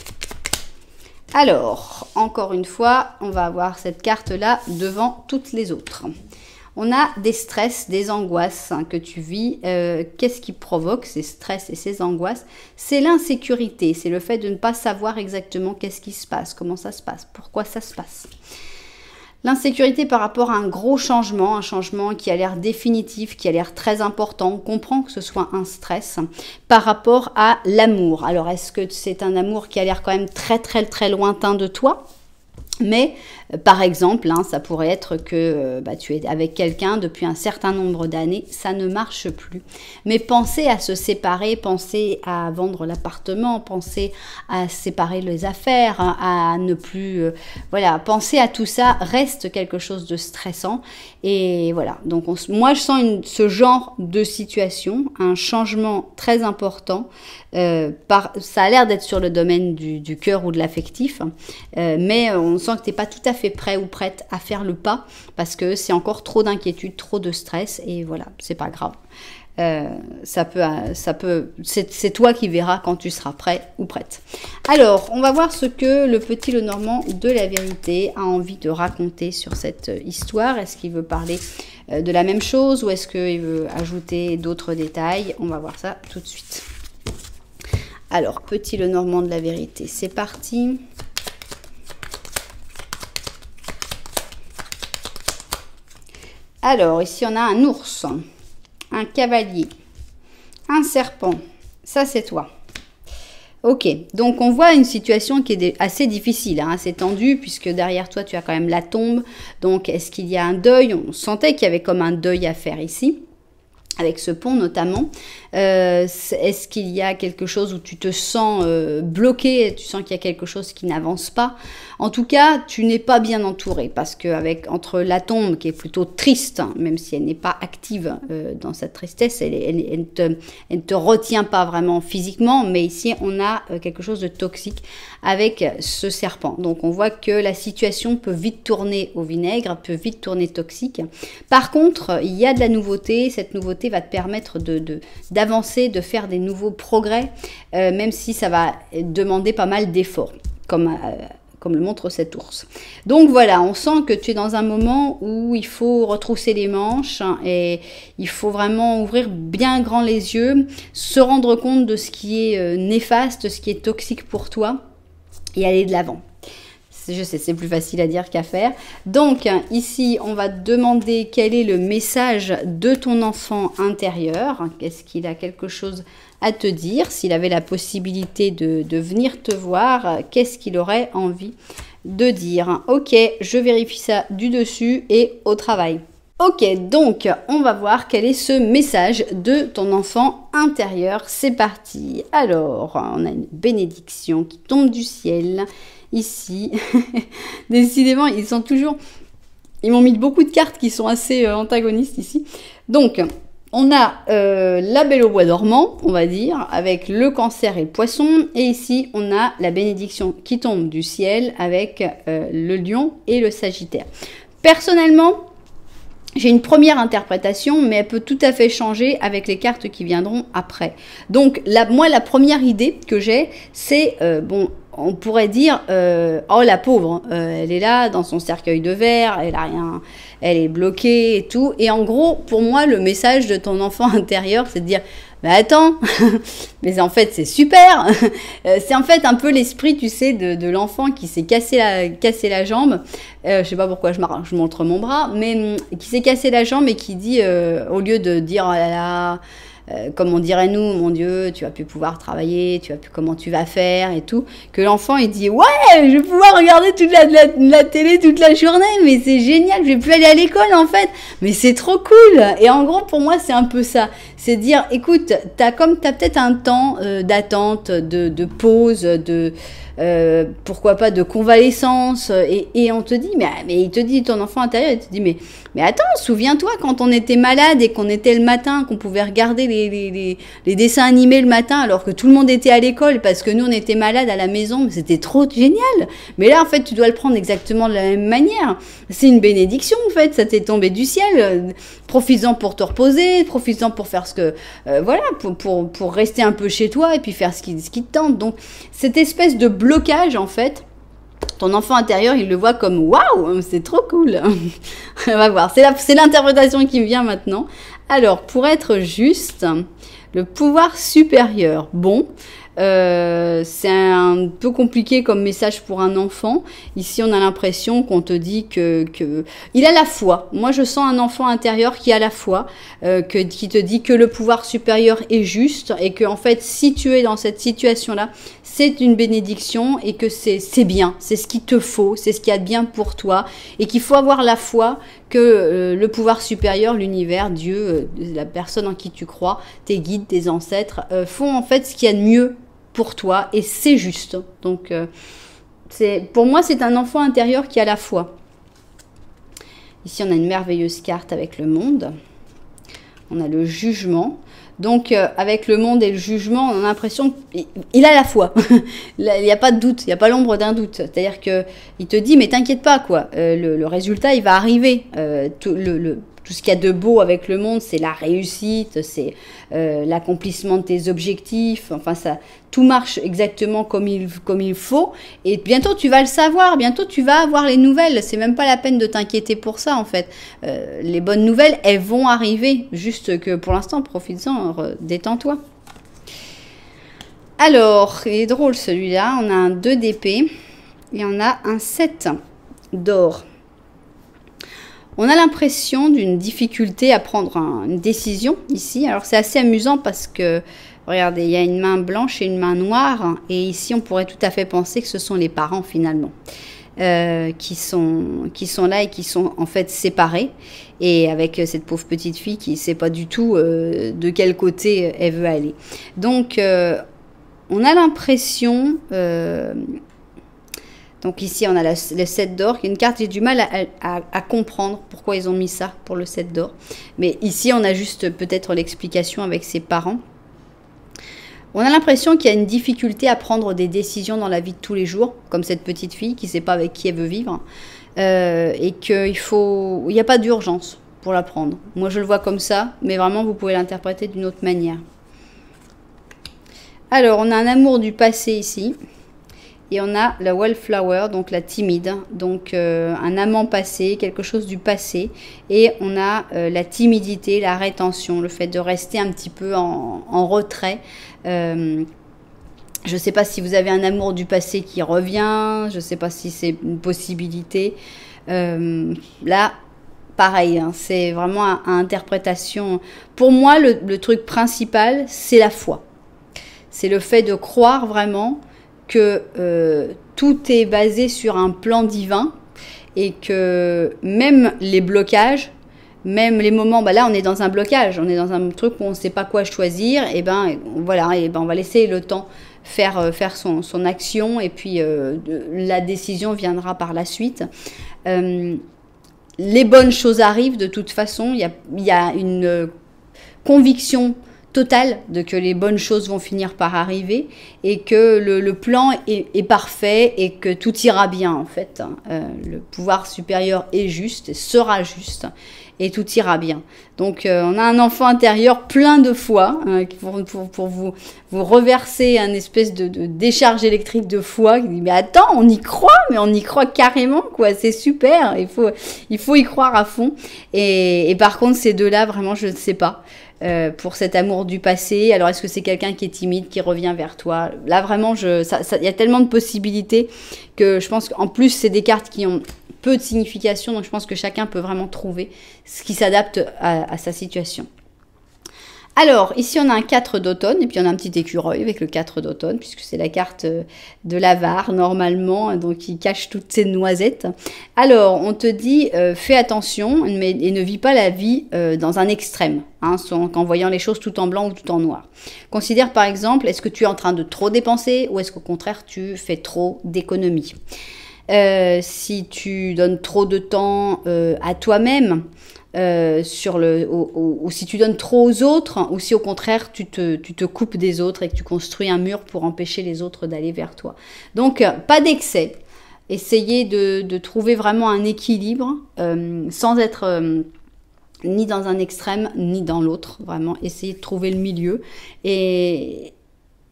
Alors, encore une fois, on va avoir cette carte-là devant toutes les autres. On a des stress, des angoisses que tu vis. Qu'est-ce qui provoque ces stress et ces angoisses? C'est l'insécurité, c'est le fait de ne pas savoir exactement qu'est-ce qui se passe, comment ça se passe, pourquoi ça se passe. L'insécurité par rapport à un gros changement, un changement qui a l'air définitif, qui a l'air très important. On comprend que ce soit un stress par rapport à l'amour. Alors, est-ce que c'est un amour qui a l'air quand même très, très, très lointain de toi? Mais par exemple, ça pourrait être que tu es avec quelqu'un depuis un certain nombre d'années, ça ne marche plus. Mais pensez à se séparer, pensez à vendre l'appartement, pensez à séparer les affaires, à ne plus... voilà, pensez à tout ça, reste quelque chose de stressant. Et voilà, donc moi je sens ce genre de situation, un changement très important. Ça a l'air d'être sur le domaine du cœur ou de l'affectif, mais on sent que tu n'es pas tout à fait prêt ou prête à faire le pas parce que c'est encore trop d'inquiétude, trop de stress, et voilà, c'est pas grave. C'est toi qui verras quand tu seras prêt ou prête. Alors, on va voir ce que le petit Lenormand de la vérité a envie de raconter sur cette histoire. Est-ce qu'il veut parler de la même chose ou est-ce qu'il veut ajouter d'autres détails? On va voir ça tout de suite. Alors, petit Lenormand de la vérité, c'est parti. Alors, ici, on a un ours, un cavalier, un serpent. Ça, c'est toi. Ok, donc on voit une situation qui est assez difficile, assez tendue, puisque derrière toi, tu as quand même la tombe. Donc, est-ce qu'il y a un deuil? On sentait qu'il y avait comme un deuil à faire ici, avec ce pont notamment. Est-ce qu'il y a quelque chose où tu te sens bloqué, tu sens qu'il y a quelque chose qui n'avance pas? En tout cas, tu n'es pas bien entouré, parce que entre la tombe qui est plutôt triste, même si elle n'est pas active dans cette tristesse, elle ne te retient pas vraiment physiquement, mais ici on a quelque chose de toxique avec ce serpent. Donc on voit que la situation peut vite tourner au vinaigre, peut vite tourner toxique. Par contre, il y a de la nouveauté. Cette nouveauté va te permettre d'avancer, de faire des nouveaux progrès, même si ça va demander pas mal d'efforts. comme le montre cet ours. Donc voilà, on sent que tu es dans un moment où il faut retrousser les manches et il faut vraiment ouvrir bien grand les yeux, se rendre compte de ce qui est néfaste, ce qui est toxique pour toi et aller de l'avant. Je sais, c'est plus facile à dire qu'à faire. Donc, ici, on va te demander quel est le message de ton enfant intérieur. Qu'est-ce qu'il a quelque chose à te dire? S'il avait la possibilité de venir te voir, qu'est-ce qu'il aurait envie de dire? Ok, je vérifie ça du dessus et au travail. Ok, donc on va voir quel est ce message de ton enfant intérieur. C'est parti. Alors, on a une bénédiction qui tombe du ciel. Ici, décidément, ils m'ont mis beaucoup de cartes qui sont assez antagonistes ici. Donc, on a la Belle au bois dormant, on va dire, avec le Cancer et le Poisson. Et ici, on a la bénédiction qui tombe du ciel avec le Lion et le Sagittaire. Personnellement, j'ai une première interprétation, mais elle peut tout à fait changer avec les cartes qui viendront après. Donc, moi, la première idée que j'ai, c'est, on pourrait dire, oh la pauvre, elle est là dans son cercueil de verre, elle a rien, elle est bloquée et tout. Et en gros, pour moi, le message de ton enfant intérieur, c'est de dire, mais attends, mais en fait c'est super. C'est en fait un peu l'esprit, tu sais, de l'enfant qui s'est cassé la jambe. Je sais pas pourquoi je montre mon bras, mais qui s'est cassé la jambe et qui dit, au lieu de dire, oh là là, comme on dirait nous, mon Dieu, tu vas plus pouvoir travailler, tu vas plus comment tu vas faire et tout, que l'enfant il dit ouais, je vais pouvoir regarder toute la télé toute la journée, mais c'est génial, je vais plus aller à l'école en fait, mais c'est trop cool. Et en gros pour moi c'est un peu ça, c'est dire écoute, t'as peut-être un temps d'attente, de pause, pourquoi pas de convalescence, et on te dit mais il te dit ton enfant intérieur, il te dit mais attends, souviens-toi quand on était malade et qu'on était le matin, qu'on pouvait regarder les dessins animés le matin alors que tout le monde était à l'école parce que nous on était malades à la maison, mais c'était trop génial. Mais là en fait tu dois le prendre exactement de la même manière. C'est une bénédiction en fait, ça t'est tombé du ciel. Profites-en pour te reposer, profites-en pour faire ce que voilà, pour rester un peu chez toi et puis faire ce qui te tente. Donc cette espèce de blocage en fait, ton enfant intérieur, il le voit comme waouh, c'est trop cool. On va voir, c'est l'interprétation qui me vient maintenant. Alors, pour être juste, le pouvoir supérieur. Bon, c'est un peu compliqué comme message pour un enfant. Ici, on a l'impression qu'on te dit que il a la foi. Moi, je sens un enfant intérieur qui a la foi, qui te dit que le pouvoir supérieur est juste et que en fait, si tu es dans cette situation-là, c'est une bénédiction et que c'est bien, c'est ce qu'il te faut, c'est ce qu'il y a de bien pour toi et qu'il faut avoir la foi que le pouvoir supérieur, l'univers, Dieu, la personne en qui tu crois, tes guides, tes ancêtres, font en fait ce qu'il y a de mieux pour toi et c'est juste. Donc, pour moi, c'est un enfant intérieur qui a la foi. Ici, on a une merveilleuse carte avec le monde. On a le jugement. Donc, avec le monde et le jugement, on a l'impression qu'il a la foi. Il n'y a pas de doute, il n'y a pas l'ombre d'un doute. C'est-à-dire qu'il te dit, mais t'inquiète pas, quoi. Le résultat, il va arriver. Tout ce qu'il y a de beau avec le monde, c'est la réussite, c'est l'accomplissement de tes objectifs. Enfin, tout marche exactement comme il faut. Et bientôt, tu vas le savoir. Bientôt, tu vas avoir les nouvelles. C'est même pas la peine de t'inquiéter pour ça, en fait. Les bonnes nouvelles, elles vont arriver. Juste que pour l'instant, profites-en, détends-toi. Alors, il est drôle celui-là. On a un 2 d'épée et on a un 7 d'or. On a l'impression d'une difficulté à prendre une décision ici. Alors c'est assez amusant parce que, regardez, il y a une main blanche et une main noire. Et ici, on pourrait tout à fait penser que ce sont les parents finalement qui sont là et qui sont en fait séparés. Et avec cette pauvre petite fille qui ne sait pas du tout de quel côté elle veut aller. Donc, on a l'impression... Donc ici, on a le 7 d'or, qui est une carte, j'ai du mal à comprendre pourquoi ils ont mis ça pour le 7 d'or. Mais ici, on a juste peut-être l'explication avec ses parents. On a l'impression qu'il y a une difficulté à prendre des décisions dans la vie de tous les jours, comme cette petite fille qui ne sait pas avec qui elle veut vivre, et qu'il n'y a pas d'urgence pour la prendre. Moi, je le vois comme ça, mais vraiment, vous pouvez l'interpréter d'une autre manière. Alors, on a un amour du passé ici. Et on a la wallflower, donc la timide, donc un amant passé, quelque chose du passé. Et on a la timidité, la rétention, le fait de rester un petit peu en retrait. Je ne sais pas si vous avez un amour du passé qui revient, je ne sais pas si c'est une possibilité. Là, pareil, hein, c'est vraiment à interprétation. Pour moi, le truc principal, c'est la foi. C'est le fait de croire vraiment que tout est basé sur un plan divin et que même les blocages, même les moments, là on est dans un blocage, on est dans un truc où on ne sait pas quoi choisir, et voilà, on va laisser le temps faire son action, et puis la décision viendra par la suite. Les bonnes choses arrivent de toute façon, il y a une conviction totale de que les bonnes choses vont finir par arriver et que le plan est parfait et que tout ira bien en fait. Le pouvoir supérieur est juste, sera juste et tout ira bien. Donc on a un enfant intérieur plein de foi pour vous reverser un espèce de décharge électrique de foi qui dit mais attends, on y croit, mais on y croit carrément quoi, c'est super, il faut y croire à fond. Et par contre ces deux-là vraiment je ne sais pas. Pour cet amour du passé. Alors, est-ce que c'est quelqu'un qui est timide, qui revient vers toi? Là, vraiment, il y a tellement de possibilités que je pense qu'en plus, c'est des cartes qui ont peu de signification. Donc, je pense que chacun peut vraiment trouver ce qui s'adapte à sa situation. Alors, ici, on a un 4 d'automne, et puis on a un petit écureuil avec le 4 d'automne, puisque c'est la carte de l'avare, normalement, donc qui cache toutes ces noisettes. Alors, on te dit, fais attention, et ne vis pas la vie dans un extrême, en voyant les choses tout en blanc ou tout en noir. Considère, par exemple, est-ce que tu es en train de trop dépenser, ou est-ce qu'au contraire, tu fais trop d'économies? Si tu donnes trop de temps à toi-même, ou si tu donnes trop aux autres, ou si au contraire tu te coupes des autres et que tu construis un mur pour empêcher les autres d'aller vers toi. Donc pas d'excès, essayez de trouver vraiment un équilibre sans être ni dans un extrême ni dans l'autre, vraiment essayez de trouver le milieu et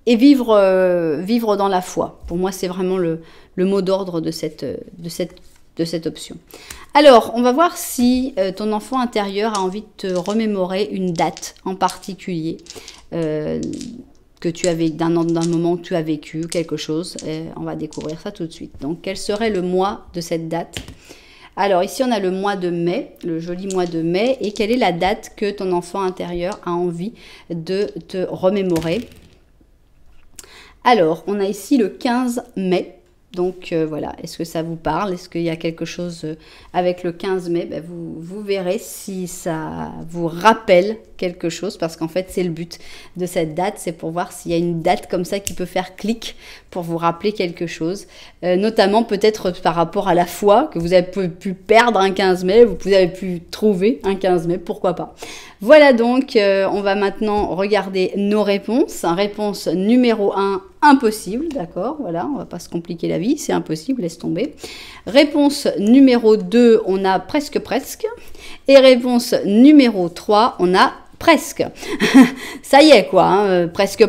vivre dans la foi. Pour moi c'est vraiment le mot d'ordre de cette option. Alors, on va voir si ton enfant intérieur a envie de te remémorer une date en particulier que tu avais d'un moment où tu as vécu quelque chose. On va découvrir ça tout de suite. Donc, quel serait le mois de cette date? Alors, ici, on a le mois de mai, le joli mois de mai. Et quelle est la date que ton enfant intérieur a envie de te remémorer? Alors, on a ici le 15 mai. Donc voilà, est-ce que ça vous parle? Est-ce qu'il y a quelque chose avec le 15 mai? Vous verrez si ça vous rappelle quelque chose, parce qu'en fait c'est le but de cette date, c'est pour voir s'il y a une date comme ça qui peut faire clic pour vous rappeler quelque chose, notamment peut-être par rapport à la foi, que vous avez pu perdre un 15 mai, vous avez pu trouver un 15 mai, pourquoi pas. Voilà donc, on va maintenant regarder nos réponses. Réponse numéro 1, impossible, d'accord, voilà, on va pas se compliquer la vie, c'est impossible, laisse tomber. Réponse numéro 2, on a presque. Et réponse numéro 3, on a presque. Ça y est quoi, hein, presque,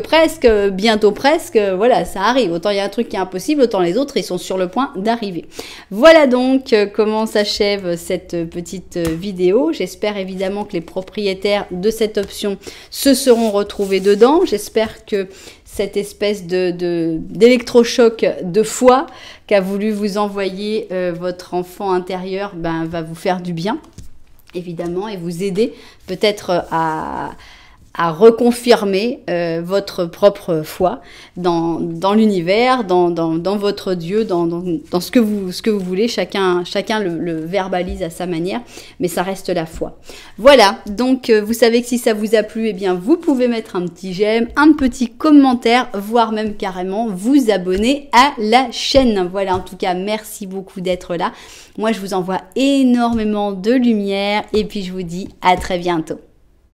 bientôt presque, voilà, ça arrive. Autant il y a un truc qui est impossible, autant les autres, ils sont sur le point d'arriver. Voilà donc comment s'achève cette petite vidéo. J'espère évidemment que les propriétaires de cette option se seront retrouvés dedans. J'espère que cette espèce d'électrochoc de foi qu'a voulu vous envoyer votre enfant intérieur va vous faire du bien, évidemment, et vous aider peut-être à reconfirmer votre propre foi dans l'univers, dans votre Dieu, dans ce que vous voulez. Chacun le verbalise à sa manière, mais ça reste la foi. Voilà, donc vous savez que si ça vous a plu, eh bien vous pouvez mettre un petit j'aime, un petit commentaire, voire même carrément vous abonner à la chaîne. Voilà, en tout cas, merci beaucoup d'être là. Moi, je vous envoie énormément de lumière et puis je vous dis à très bientôt.